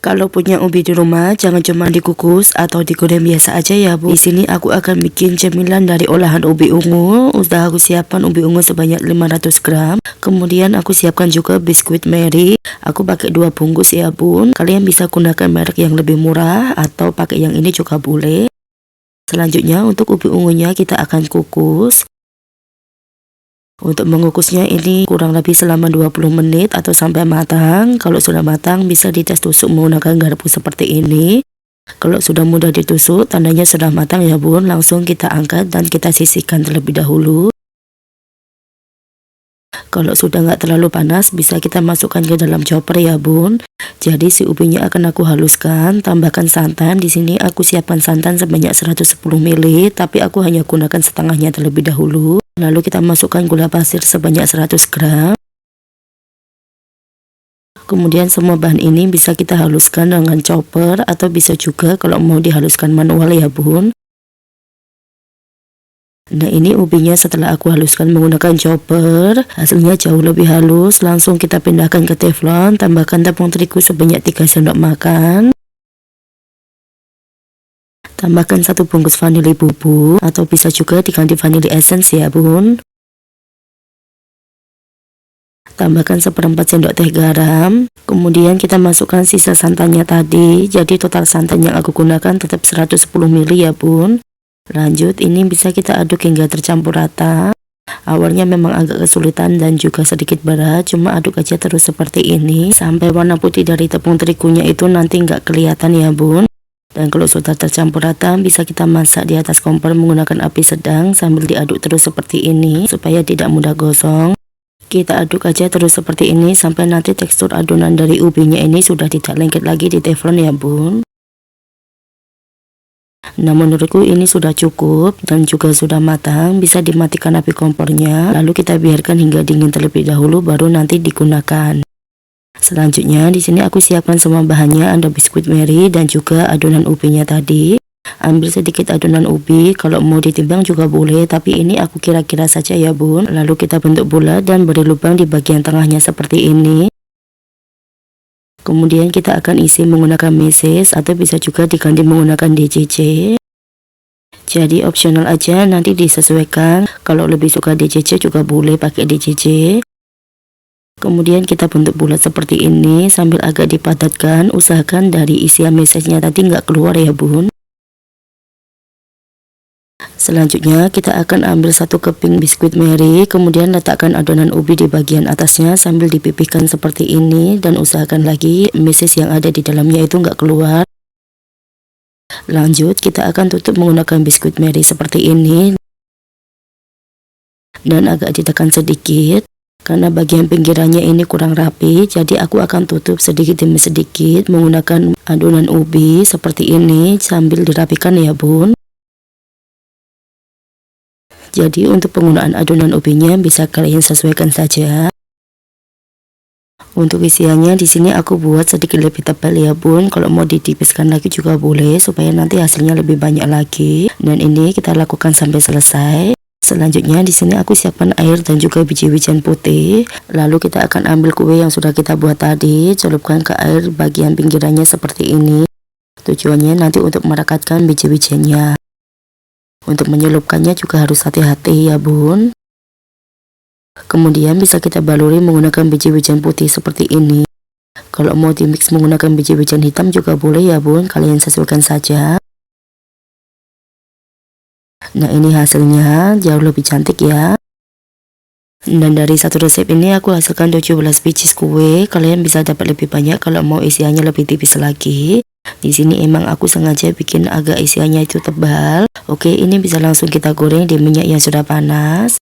Kalau punya ubi di rumah, jangan cuma dikukus atau digoreng biasa aja ya Bu. Di sini aku akan bikin cemilan dari olahan ubi ungu. Udah aku siapkan ubi ungu sebanyak 500 gram. Kemudian aku siapkan juga biskuit Mary. Aku pakai 2 bungkus ya Bun. Kalian bisa gunakan merek yang lebih murah atau pakai yang ini juga boleh. Selanjutnya untuk ubi ungunya kita akan kukus. Untuk mengukusnya ini kurang lebih selama 20 menit atau sampai matang. Kalau sudah matang bisa dites tusuk menggunakan garpu seperti ini. Kalau sudah mudah ditusuk tandanya sudah matang ya Bun. Langsung kita angkat dan kita sisihkan terlebih dahulu. Kalau sudah nggak terlalu panas bisa kita masukkan ke dalam chopper ya Bun. Jadi si ubinya akan aku haluskan, tambahkan santan. Di sini aku siapkan santan sebanyak 110 ml, tapi aku hanya gunakan setengahnya terlebih dahulu. Lalu kita masukkan gula pasir sebanyak 100 gram. Kemudian semua bahan ini bisa kita haluskan dengan chopper atau bisa juga kalau mau dihaluskan manual ya Bun. Nah ini ubinya setelah aku haluskan menggunakan chopper, hasilnya jauh lebih halus. Langsung kita pindahkan ke teflon, tambahkan tepung terigu sebanyak 3 sendok makan. Tambahkan 1 bungkus vanili bubuk atau bisa juga diganti vanili essence ya Bun. Tambahkan 1/4 sendok teh garam. Kemudian kita masukkan sisa santannya tadi. Jadi total santan yang aku gunakan tetap 110 ml ya Bun. Lanjut ini bisa kita aduk hingga tercampur rata. Awalnya memang agak kesulitan dan juga sedikit berat, cuma aduk aja terus seperti ini sampai warna putih dari tepung terigunya itu nanti nggak kelihatan ya Bun. Dan kalau sudah tercampur rata bisa kita masak di atas kompor menggunakan api sedang sambil diaduk terus seperti ini supaya tidak mudah gosong. Kita aduk aja terus seperti ini sampai nanti tekstur adonan dari ubinya ini sudah tidak lengket lagi di teflon ya Bun. Nah menurutku ini sudah cukup dan juga sudah matang, bisa dimatikan api kompornya. Lalu kita biarkan hingga dingin terlebih dahulu baru nanti digunakan. Selanjutnya di sini aku siapkan semua bahannya, ada biskuit Mary dan juga adonan ubinya tadi. Ambil sedikit adonan ubi, kalau mau ditimbang juga boleh, tapi ini aku kira-kira saja ya Bun. Lalu kita bentuk bulat dan beri lubang di bagian tengahnya seperti ini. Kemudian kita akan isi menggunakan meses atau bisa juga diganti menggunakan DCC. Jadi opsional aja, nanti disesuaikan. Kalau lebih suka DCC juga boleh pakai DCC. Kemudian kita bentuk bulat seperti ini sambil agak dipadatkan. Usahakan dari isian mesesnya tadi nggak keluar ya Bun. Selanjutnya kita akan ambil 1 keping biskuit Mary, kemudian letakkan adonan ubi di bagian atasnya sambil dipipihkan seperti ini dan usahakan lagi meses yang ada di dalamnya itu nggak keluar. Lanjut kita akan tutup menggunakan biskuit Mary seperti ini dan agak ditekan sedikit karena bagian pinggirannya ini kurang rapi. Jadi aku akan tutup sedikit demi sedikit menggunakan adonan ubi seperti ini sambil dirapikan ya Bun. Jadi untuk penggunaan adonan ubinya bisa kalian sesuaikan saja. Untuk isiannya di sini aku buat sedikit lebih tebal ya Bun. Kalau mau ditipiskan lagi juga boleh supaya nanti hasilnya lebih banyak lagi. Dan ini kita lakukan sampai selesai. Selanjutnya di sini aku siapkan air dan juga biji-bijian putih. Lalu kita akan ambil kue yang sudah kita buat tadi, celupkan ke air bagian pinggirannya seperti ini. Tujuannya nanti untuk merekatkan biji-bijiannya. Untuk menyelupkannya juga harus hati-hati ya Bun. Kemudian bisa kita baluri menggunakan biji-bijian putih seperti ini. Kalau mau dimix menggunakan biji-bijian hitam juga boleh ya Bun, kalian sesuaikan saja. Nah ini hasilnya jauh lebih cantik ya. Dan dari satu resep ini aku hasilkan 17 biji kue. Kalian bisa dapat lebih banyak kalau mau isiannya lebih tipis lagi. Di sini emang aku sengaja bikin agak isiannya itu tebal. Oke, ini bisa langsung kita goreng di minyak yang sudah panas.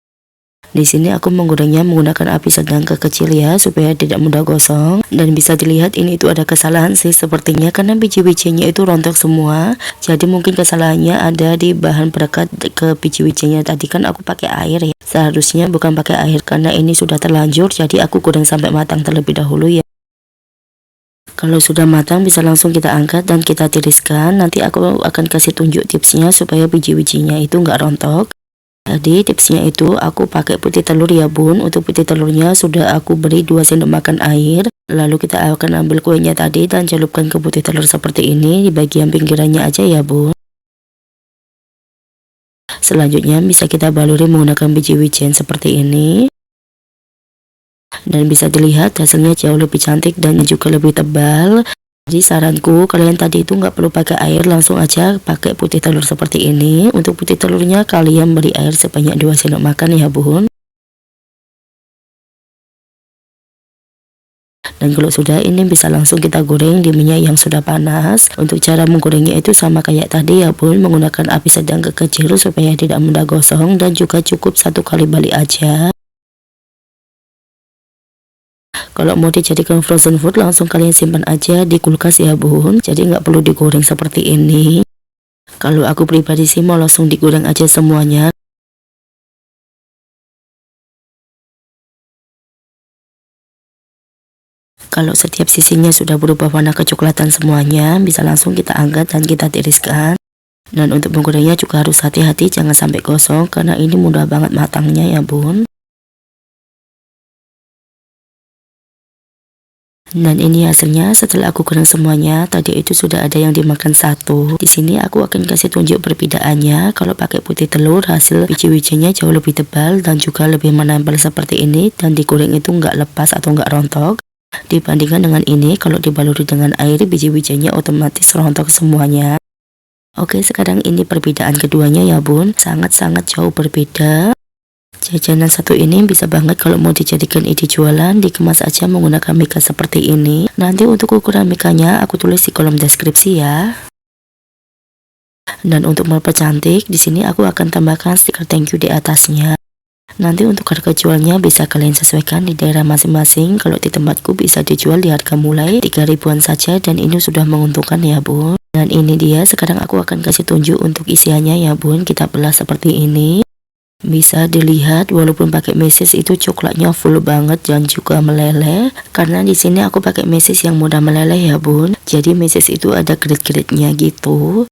Di sini aku menggorengnya menggunakan api sedang ke kecil ya supaya tidak mudah gosong. Dan bisa dilihat ini itu ada kesalahan sih sepertinya karena biji-bijinya itu rontok semua. Jadi mungkin kesalahannya ada di bahan perekat ke biji-bijinya tadi, kan aku pakai air ya. Seharusnya bukan pakai air karena ini sudah terlanjur, jadi aku goreng sampai matang terlebih dahulu ya. Kalau sudah matang bisa langsung kita angkat dan kita tiriskan. Nanti aku akan kasih tunjuk tipsnya supaya biji-bijinya itu nggak rontok. Jadi tipsnya itu aku pakai putih telur ya bun. Untuk putih telurnya sudah aku beri 2 sendok makan air. Lalu kita akan ambil kuenya tadi dan celupkan ke putih telur seperti ini di bagian pinggirannya aja ya bun. Selanjutnya bisa kita baluri menggunakan biji wijen seperti ini. Dan bisa dilihat hasilnya jauh lebih cantik dan juga lebih tebal. Jadi saranku kalian tadi itu nggak perlu pakai air, langsung aja pakai putih telur seperti ini. Untuk putih telurnya kalian beri air sebanyak 2 sendok makan ya bun. Dan kalau sudah ini bisa langsung kita goreng di minyak yang sudah panas. Untuk cara menggorengnya itu sama kayak tadi ya bun, menggunakan api sedang ke kecil supaya tidak mudah gosong dan juga cukup 1 kali balik aja. Kalau mau dijadikan frozen food langsung kalian simpan aja di kulkas ya bun, jadi nggak perlu digoreng seperti ini. Kalau aku pribadi sih mau langsung digoreng aja semuanya. Kalau setiap sisinya sudah berubah warna kecoklatan semuanya, bisa langsung kita angkat dan kita tiriskan. Dan untuk menggorengnya juga harus hati-hati jangan sampai gosong karena ini mudah banget matangnya ya bun. Dan ini hasilnya setelah aku goreng semuanya. Tadi itu sudah ada yang dimakan satu. Di sini aku akan kasih tunjuk perbedaannya. Kalau pakai putih telur hasil biji-bijinya jauh lebih tebal dan juga lebih menempel seperti ini, dan digoreng itu nggak lepas atau nggak rontok. Dibandingkan dengan ini, kalau dibaluri dengan air biji-bijinya otomatis rontok semuanya. Oke, sekarang ini perbedaan keduanya ya bun, sangat-sangat jauh berbeda. Jajanan satu ini bisa banget kalau mau dijadikan ide jualan, dikemas aja menggunakan mika seperti ini. Nanti untuk ukuran mikanya aku tulis di kolom deskripsi ya. Dan untuk mempercantik, di sini aku akan tambahkan stiker thank you di atasnya. Nanti untuk harga jualnya bisa kalian sesuaikan di daerah masing-masing. Kalau di tempatku bisa dijual di harga mulai 3 ribuan saja dan ini sudah menguntungkan ya bun. Dan ini dia, sekarang aku akan kasih tunjuk untuk isiannya ya bun. Kita belah seperti ini. Bisa dilihat walaupun pakai mesis itu coklatnya full banget dan juga meleleh. Karena di sini aku pakai mesis yang mudah meleleh ya bun. Jadi mesis itu ada grit-gritnya gitu.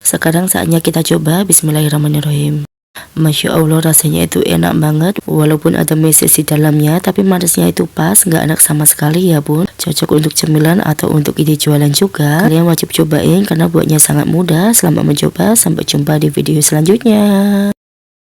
Sekarang saatnya kita coba. Bismillahirrahmanirrahim. Masya Allah, rasanya itu enak banget. Walaupun ada mesis di dalamnya, tapi manasnya itu pas, nggak enak sama sekali ya bun. Cocok untuk cemilan atau untuk ide jualan juga. Kalian wajib cobain karena buatnya sangat mudah. Selamat mencoba, sampai jumpa di video selanjutnya.